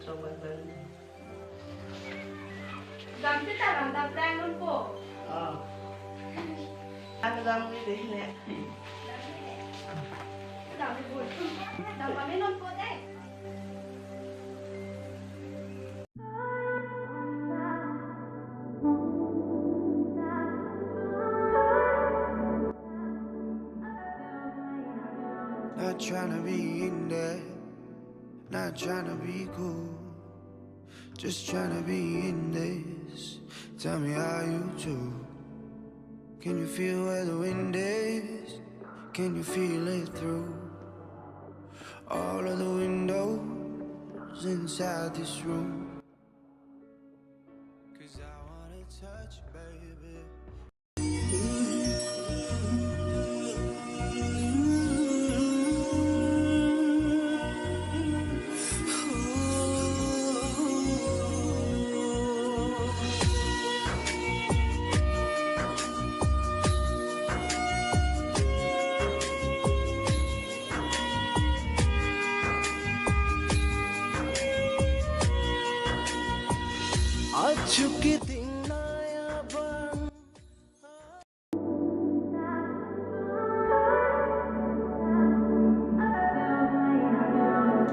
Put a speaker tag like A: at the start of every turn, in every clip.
A: coba dan.
B: Dam tu tak ram dah plan pun po.
A: Oh. Aku dam ni deh ni.
B: Dam ni pun. Dam mana non po deh.
C: Not trying to be in there, not trying to be cool, just trying to be in this. Tell me how you do. Can you feel where the wind is? Can you feel it through all of the windows inside this room? 'Cause I wanna touch you, baby.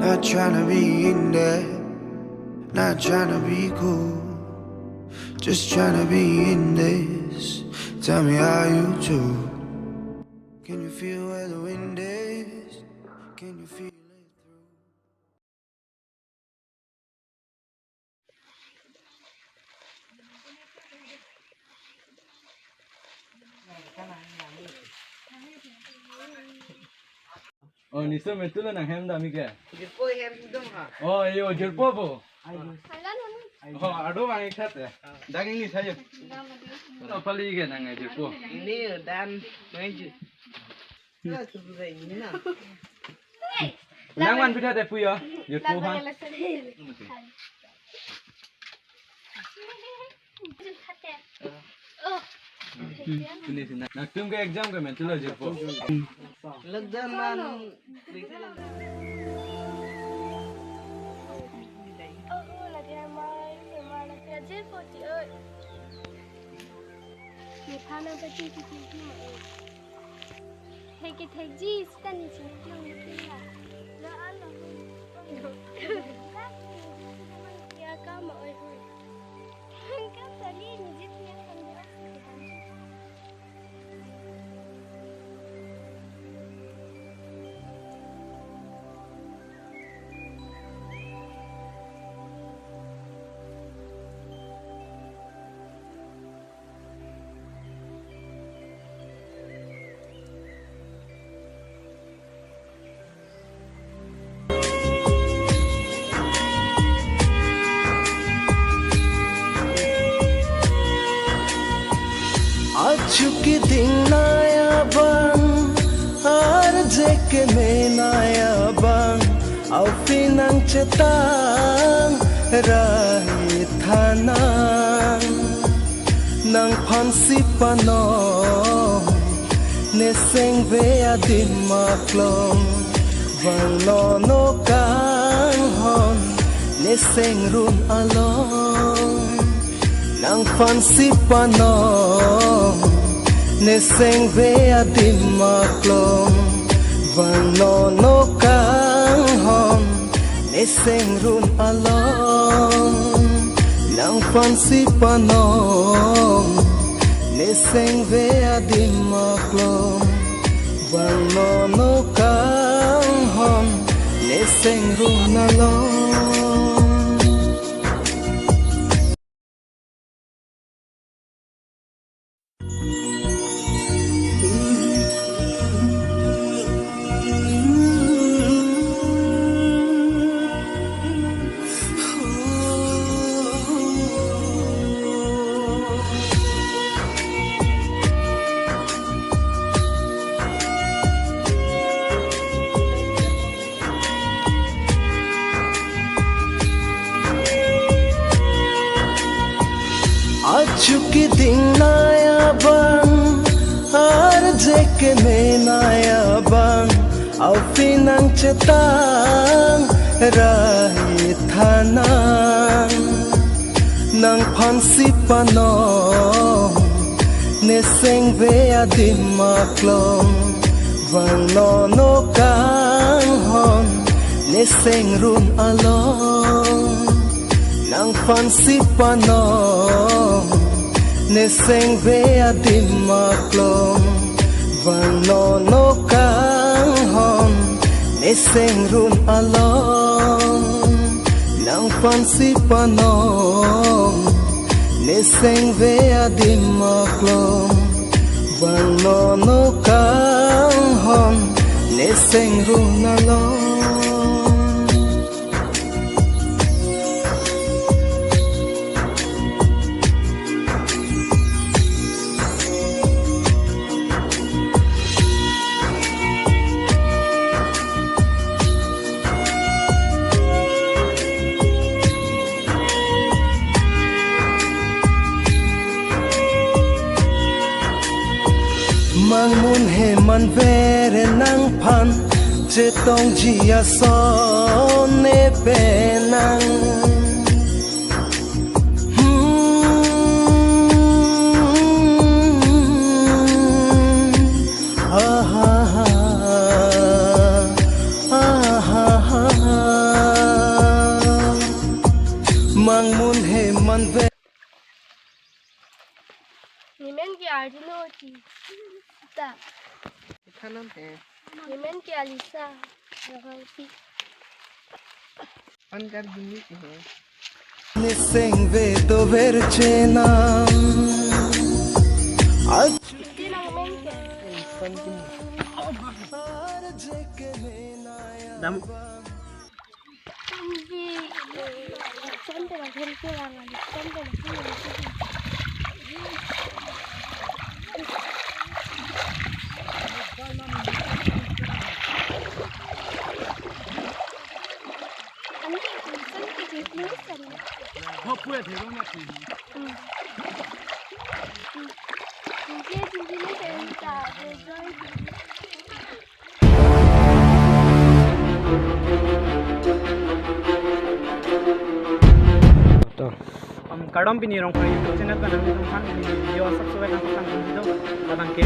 C: Not trying to be in there, not trying to be cool, just trying to be in this. Tell me how you do. Can you feel where the wind is? Can you feel it through?
D: Oh, ni semua tu lah nak hem dah mikir.
A: Jepun yang dong ha.
D: Oh, iyo jerpo po.
B: Halan non.
D: Oh, ado bang ikat ya. Daging ni saja. Oh, pali ke nang jerpo.
A: Ini dan meja. Nah, sebenarnya ini nah.
D: Nang man pita deh puyo. Jerpo han. Ini sih nak tum ke exam ke men tu lah jerpo.
A: Ledaman.
E: Người ta đang phải chơi cái gì mà thầy gì ta nhìn chỉ tiêu như thế là nó ăn là ya ka mọi người các bạn đi nhìn rất nhiều phần nữa
C: Achuki dinaya bang, arje ke menaya bang, au pinang cetang rai thanang, nang phansi panom, neseng vea dimaklong, vang lo no kang hon, neseng run along. Nang phansi panom neseng vea dimaklong van no kang hom neseng run along nang phansi panom neseng vea dimaklong van no kang hom neseng run along. Achuki dinaya bang, arje ke menaya bang, au pinang cetang
F: rai thanang nang phansi panong ne seng ve adim maklong vang no no kang hon ne seng run along nang phansi panong ne seng ve adim maklong vang no no kang hon ne seng run along nang phansi panong ne seng ve adim maklong vang no no kang hon ne seng run along mang mun he man vere nang phan che tong jia son ne pe nang mang mun he man ve
E: Nimen ki Arjuna ki ta
A: Ithanam he.
E: Nimen ki Alisa Raghati
A: Pankar dini ki he.
F: ne seng ve to ver chenam
E: Iti nang men ke
A: Dam.
E: Hindi Sante na hen ko lang ali Sante na hen
G: Kadang pinirong ko YouTube channel kan namin kan video subscribe kan video, kadang ke